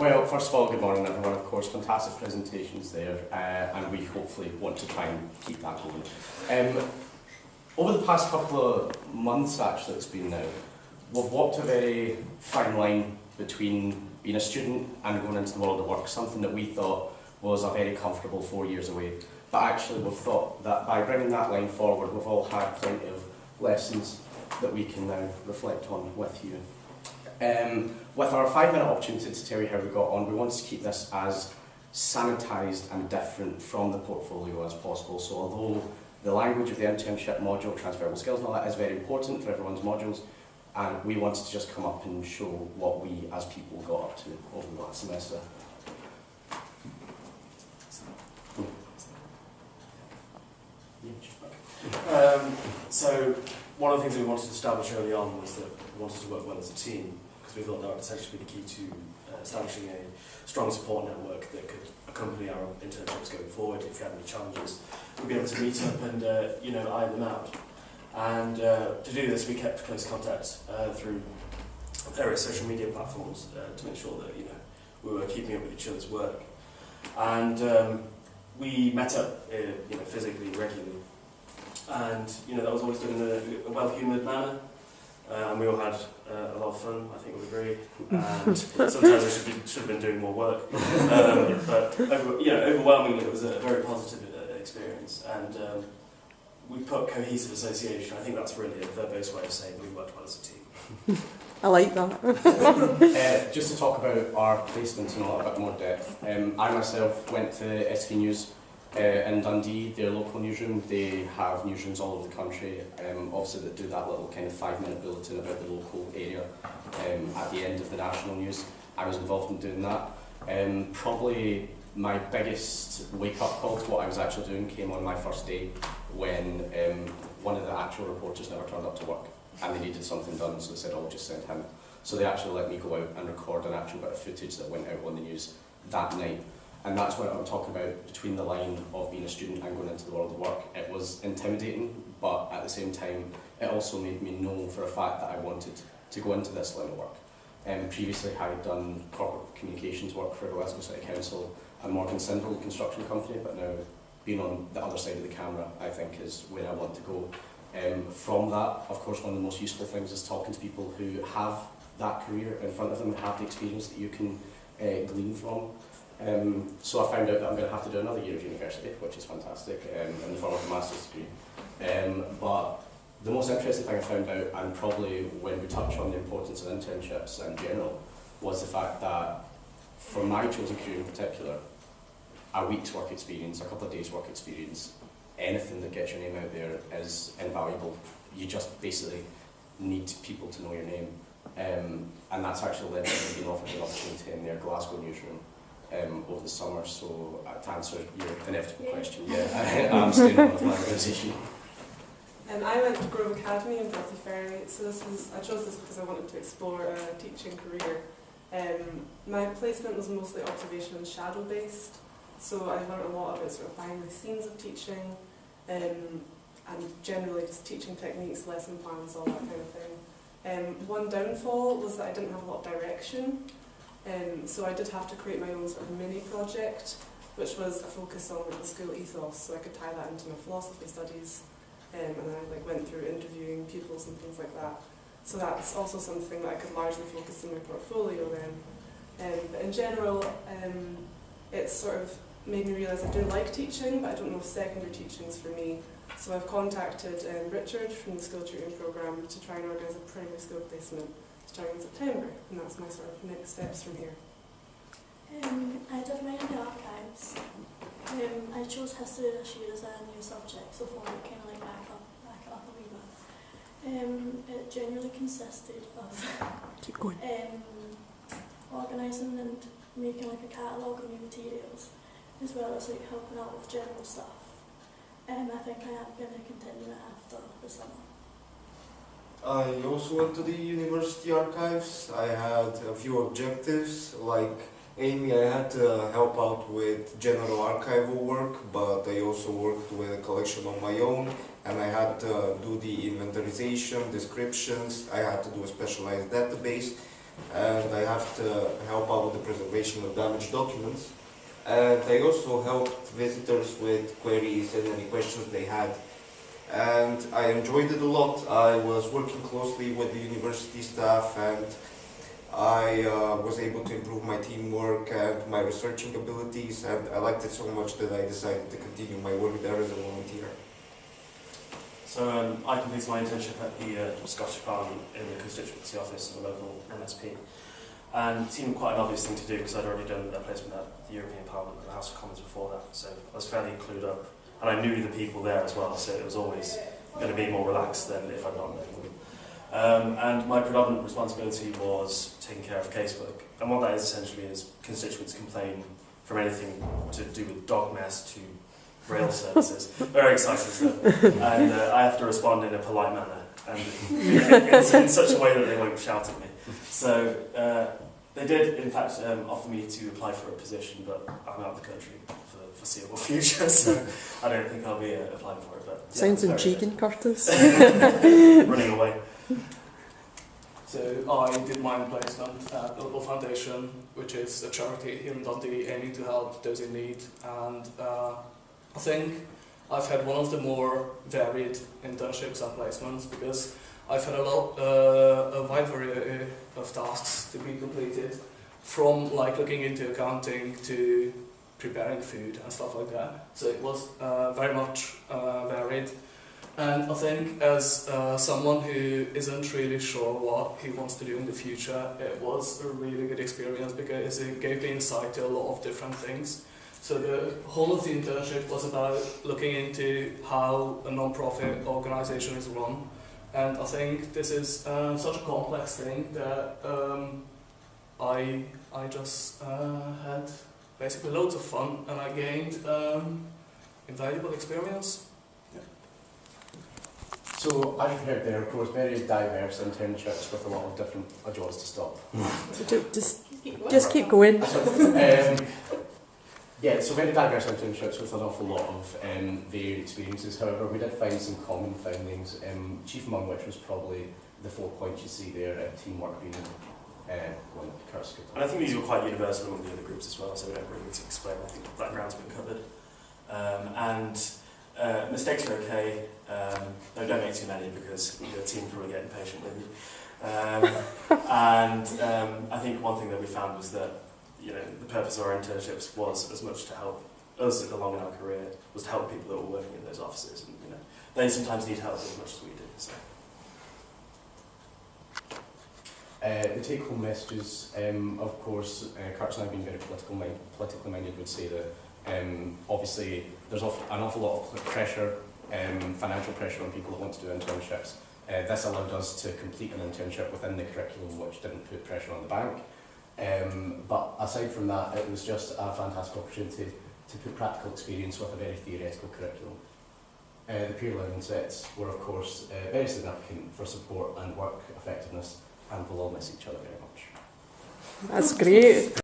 Well, first of all, good morning everyone. Of course, fantastic presentations there, and we hopefully want to try and keep that going. Over the past couple of months, actually, it's been now, we've walked a very fine line between being a student and going into the world of work, something that we thought was a very comfortable 4 years away. But actually, we've thought that by bringing that line forward, we've all had plenty of lessons that we can now reflect on with you. With our 5-minute opportunity to tell you how we got on, we wanted to keep this as sanitised and different from the portfolio as possible. So although the language of the internship module, transferable skills and all that is very important for everyone's modules, and we wanted to just come up and show what we as people got up to over the last semester. So one of the things that we wanted to establish early on was that we wanted to work well as a team, because we thought that would essentially be the key to establishing a strong support network that could accompany our internships going forward. If we had any challenges, we'd be able to meet up and iron them out. And to do this, we kept close contact through various social media platforms to make sure that we were keeping up with each other's work. And we met up physically regularly, and that was always done in a well-humoured manner. And we all had a lot of fun, I think we'd agree. And sometimes we should have been doing more work. But overwhelmingly, it was a very positive experience. And we put cohesive association. I think that's really a verbose way of saying we worked well as a team. I like that. Just to talk about our placements in a little bit more depth, I myself went to SV News in Dundee, their local newsroom. They have newsrooms all over the country, obviously that do that little kind of 5-minute bulletin about the local area at the end of the national news. I was involved in doing that. Probably my biggest wake-up call to what I was actually doing came on my first day when one of the actual reporters never turned up to work and they needed something done, so they said, "Oh, just send him." So they actually let me go out and record an actual bit of footage that went out on the news that night. And that's what I'm talking about between the line of being a student and going into the world of work. It was intimidating, but at the same time, it also made me know for a fact that I wanted to go into this line of work. Previously, I had done corporate communications work for Glasgow City Council and Morgan Sindall Construction Company, but now being on the other side of the camera, I think, is where I want to go. From that, of course, one of the most useful things is talking to people who have that career in front of them and have the experience that you can glean from. So I found out that I'm going to have to do another year of university, which is fantastic, in the form of a master's degree. But the most interesting thing I found out, and probably when we touch on the importance of internships in general, was the fact that for my chosen career in particular, a week's work experience, a couple of days work experience, anything that gets your name out there is invaluable. You just basically need people to know your name. And that's actually led to being offered an opportunity in their Glasgow newsroom over the summer. So to answer your inevitable question, yeah, I'm staying on with my organisation. I went to Grove Academy in Broughty Ferry, so I chose this because I wanted to explore a teaching career. My placement was mostly observation and shadow based, so I learned a lot about sort of behind the scenes of teaching, and generally just teaching techniques, lesson plans, all that kind of thing. One downfall was that I didn't have a lot of direction, so I did have to create my own sort of mini project, which was a focus on the school ethos, so I could tie that into my philosophy studies, and then I went through interviewing pupils and things like that. So that's also something that I could largely focus in my portfolio then. But in general, it's sort of made me realise I do like teaching, but I don't know if secondary teaching is for me. So I've contacted Richard from the school tutoring programme to try and organise a primary school placement starting in September, and that's my sort of next steps from here. I did mine in the archives. I chose history this year as a new subject, so for it kind of like back it up a wee bit. It generally consisted of Keep going. organising and making like a catalogue of new materials, as well as like helping out with general stuff. I think I am going to continue it after the summer. I also went to the university archives. I had a few objectives, like Amy, I had to help out with general archival work, but I also worked with a collection on my own, and I had to do the inventarization, descriptions, I had to do a specialized database. and I have to help out with the preservation of damaged documents. And I also helped visitors with queries and any questions they had. And I enjoyed it a lot. I was working closely with the university staff, and I was able to improve my teamwork and my researching abilities, and I liked it so much that I decided to continue my work there as a volunteer. So I completed my internship at the Scottish Parliament in the constituency office of the local MSP. And it seemed quite an obvious thing to do because I'd already done a placement at the European Parliament and the House of Commons before that, so I was fairly clued up. And I knew the people there as well, so it was always going to be more relaxed than if I'd not known them. And my predominant responsibility was taking care of casework. And what that is essentially is constituents complain from anything to do with dog mess to rail services. Very exciting stuff. And I have to respond in a polite manner and in such a way that they won't shout at me. So they did, in fact, offer me to apply for a position, but I'm out of the country for the foreseeable future, so I don't think I'll be applying for it. But yeah, Sounds intriguing, Curtis. running away. So I did my placement at the Local Foundation, which is a charity here in Dundee aiming to help those in need. And I think I've had one of the more varied internships and placements because I've had a wide variety of tasks to be completed, from like looking into accounting to preparing food and stuff like that. So it was very much varied. And I think as someone who isn't really sure what he wants to do in the future, it was a really good experience because it gave me insight to a lot of different things. So the whole of the internship was about looking into how a non-profit organisation is run. And I think this is such a complex thing that I just had basically loads of fun, and I gained invaluable experience. So I've heard there, of course, very diverse internships with a lot of different jobs to stop. Just keep going. Yeah, so very diverse internships with an awful lot of varied experiences. However, we did find some common findings, chief among which was probably the 4 points you see there, teamwork being one that Curtis could talk And I think these were quite universal among the other groups as well, so we don't really need to explain. I think that ground's been covered. Mistakes are okay. No, don't make too many because your team will really get impatient with you. I think one thing that we found was that the purpose of our internships was as much to help us along in our career, was to help people that were working in those offices, and they sometimes need help as much as we do. So. The take-home messages, of course, Curtis and I being very politically minded would say that obviously there's an awful lot of pressure, financial pressure on people that want to do internships. This allowed us to complete an internship within the curriculum which didn't put pressure on the bank. But aside from that, it was just a fantastic opportunity to put practical experience with a very theoretical curriculum. The peer learning sets were, of course, very significant for support and work effectiveness, and we'll all miss each other very much. That's great.